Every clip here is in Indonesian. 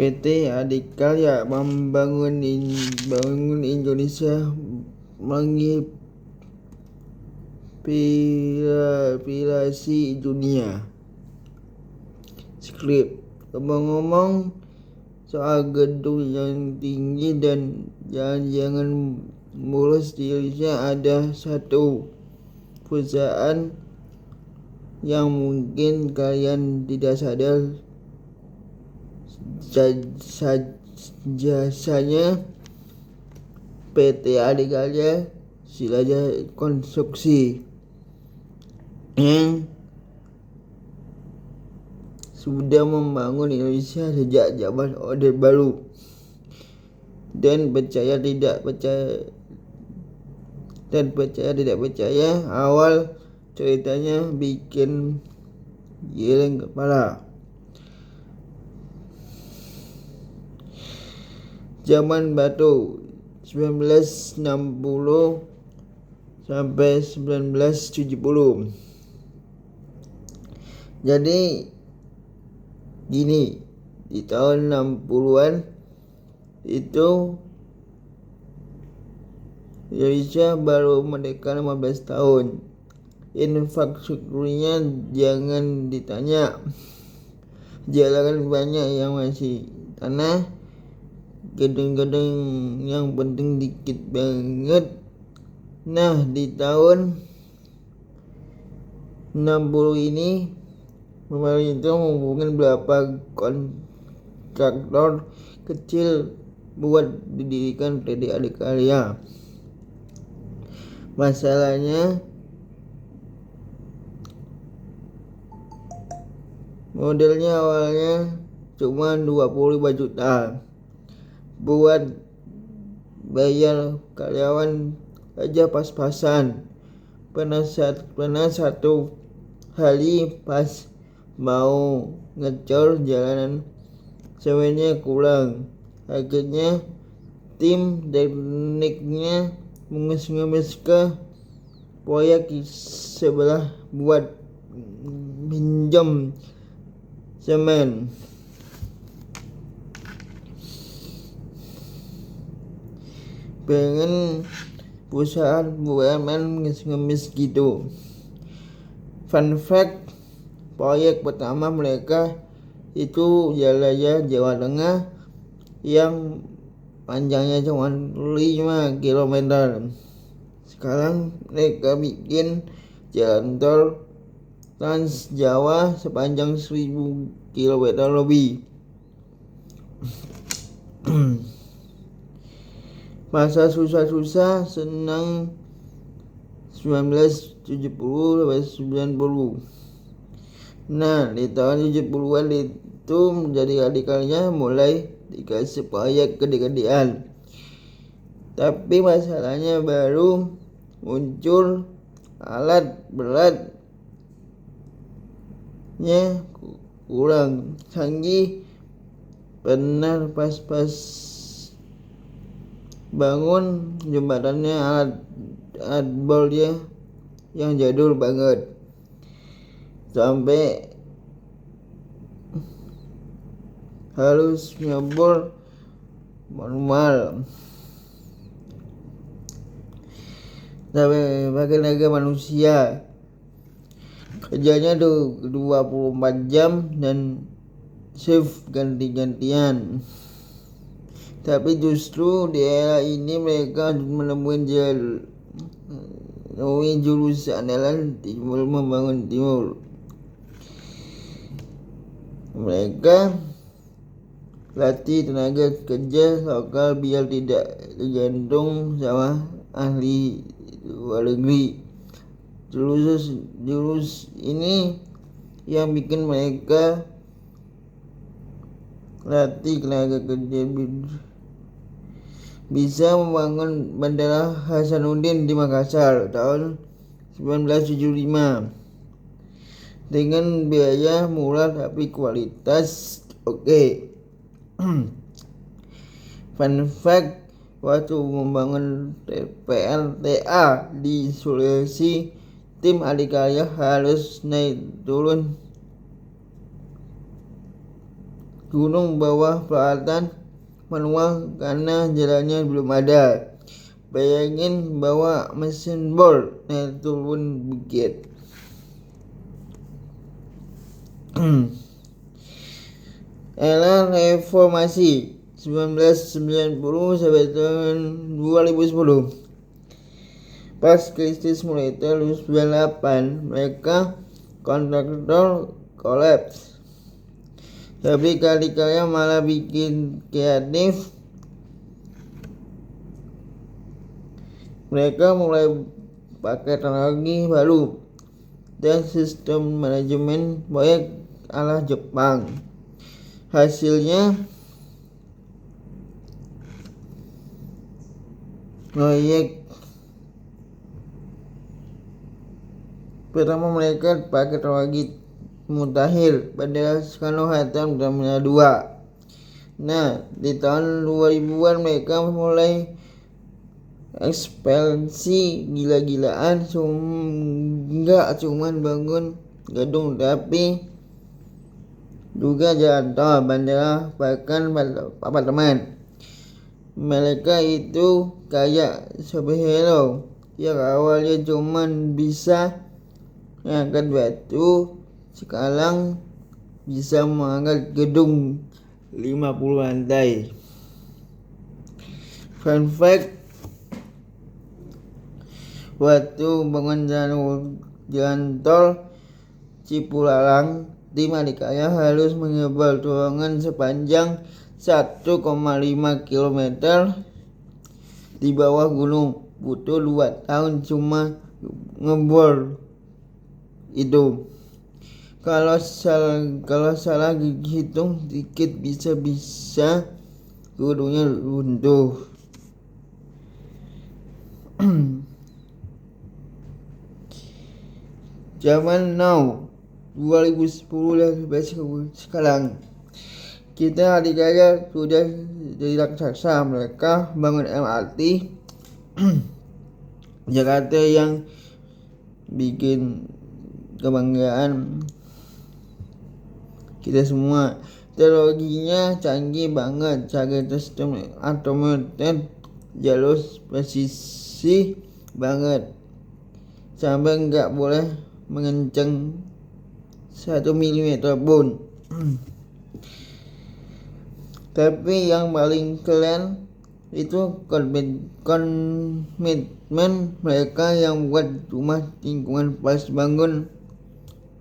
PT Adikarya membangun Indonesia menginspirasi dunia. Skrip. Ngomong-ngomong soal gedung yang tinggi dan jangan mulus di Indonesia, ada satu perusahaan yang mungkin kalian tidak sadar jasanya. PT Adikarya Silaja Konstruksi yang sudah membangun Indonesia sejak zaman Orde Baru. Dan percaya tidak percaya, awal ceritanya bikin giring kepala. Zaman Batu 1960 sampai 1970. Jadi gini, di tahun 60-an itu Indonesia baru merdeka 15 tahun. Infrastrukturnya jangan ditanya. Jalan banyak yang masih tanah, gedung-gedung yang penting dikit banget. Nah, di tahun 60 ini pemerintah menghubungkan beberapa kontraktor kecil buat didirikan PT Adikarya. Masalahnya modelnya awalnya cuma 25 juta buat bayar karyawan aja pas-pasan. Pernah satu hari pas mau ngecor jalanan sewennya kurang. Akhirnya tim tekniknya mengemis ke proyek sebelah buat pinjam semen. Pengen perusahaan BUMN ngemis gitu. Fun fact, proyek pertama mereka itu Jalaya Jawa Tengah yang panjangnya cuma 5 km. Sekarang mereka bikin jalan tol Trans Jawa sepanjang 1000 km lebih. Masa susah-susah senang 1970 sampai 90. Nah, di tahun 70-an itu menjadi Adikarya mulai dikasih proyek gede-gedean. Tapi masalahnya baru muncul alat beratnya kurang canggih. Benar pas bangun jembatannya alat bolnya yang jadul banget, sampai harus nyebur manual sampai pakai tenaga manusia. Kerjanya tuh 24 jam dan shift ganti-gantian. Tapi justru di era ini mereka menemui jurusan andalan timur membangun timur. Mereka latih tenaga kerja lokal biar tidak tergantung sama ahli luar negeri. Jurus ini yang bikin mereka latih tenaga kerja bisa membangun Bandara Hasanuddin di Makassar tahun 1975 dengan biaya murah tapi kualitas oke. Fun fact, waktu membangun PLTA di Sulawesi, tim Adikarya harus naik turun gunung bawah peralatan manual karena jalannya belum ada. Bayangin bawa mesin bor naik turun bukit. Era reformasi 1990 sampai tahun 2010. Pas krisis mulai tahun 98, mereka kontraktor kolaps. Tapi kali-kali malah bikin kreatif. Mereka mulai pakai teknologi baru dan sistem manajemen proyek ala Jepang. Hasilnya proyek pertama mereka pakai teknologi mutakhir pada Soekarno-Hatta dan Terminal 2. Nah, di tahun 2000-an mereka mulai ekspansi gila-gilaan, nggak cuman bangun gedung tapi juga jalan tol, bandara, bahkan apartemen. Mereka itu kayak superhero yang awalnya cuman bisa ngangkat batu, sekarang bisa mengangkat gedung 50 lantai. Fun fact, waktu bangun jalan tol Cipularang, tim adikaya harus menyebar terowongan sepanjang 1,5 km di bawah gunung. Butuh 2 tahun cuma ngebor itu. Kalau salah hitung dikit bisa gunungnya runtuh. Zaman now 2010 dan sekarang, kita adikaya sudah jadi raksasa. Mereka bangun MRT Jakarta yang bikin kebanggaan kita semua. Teknologinya canggih banget, cagai sistem automated, jalur presisi banget, sampai nggak boleh mengencang 1 mm pun. Tapi yang paling keren itu komitmen mereka yang buat rumah lingkungan pas bangun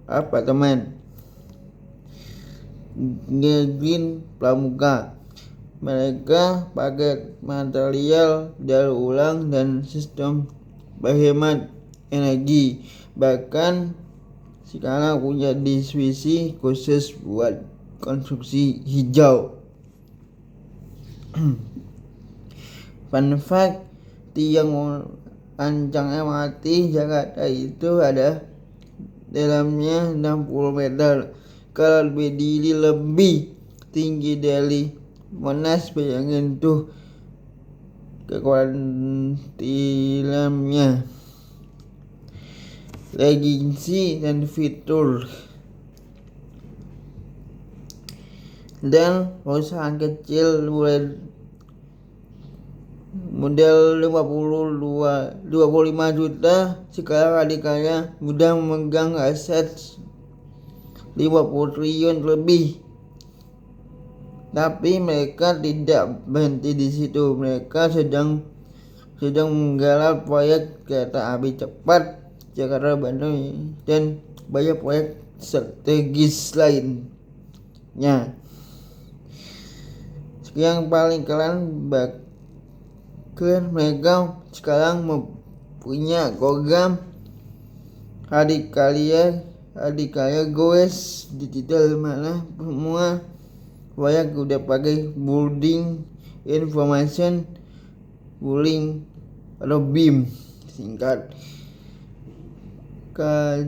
apartemen. Green Pramuka, mereka pakai material daur ulang dan sistem berhemat energi. Bahkan sekarang punya divisi khusus buat konstruksi hijau. Fun fact, tiang ancang MRT Jakarta itu ada dalamnya 60 meter. Kalau berdiri lebih tinggi dari Monas, bayangin tuh kekuatan tilamnya. Legacy dan fitur, dan perusahaan kecil mulai model 25 juta sekarang adikanya mudah memegang aset 50 triliun lebih. Tapi mereka tidak berhenti di situ. Mereka sedang menggarap proyek kereta api cepat Jakarta Bandung dan banyak proyek strategis lainnya. Yang paling keren, bahkan mereka sekarang mempunyai program adikaya goes digital, mana semua proyek udah pakai building information bullying atau BIM singkat.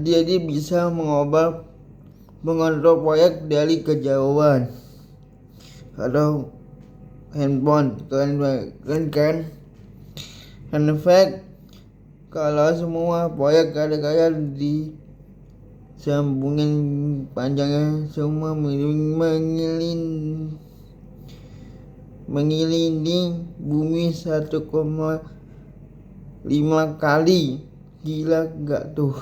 Jadi bisa mengontrol proyek dari kejauhan atau handphone. Keren kan? In fact, kalau semua proyek adikaya sambungan panjangnya semua mengelilingi bumi 1,5 kali. Gila gak tuh?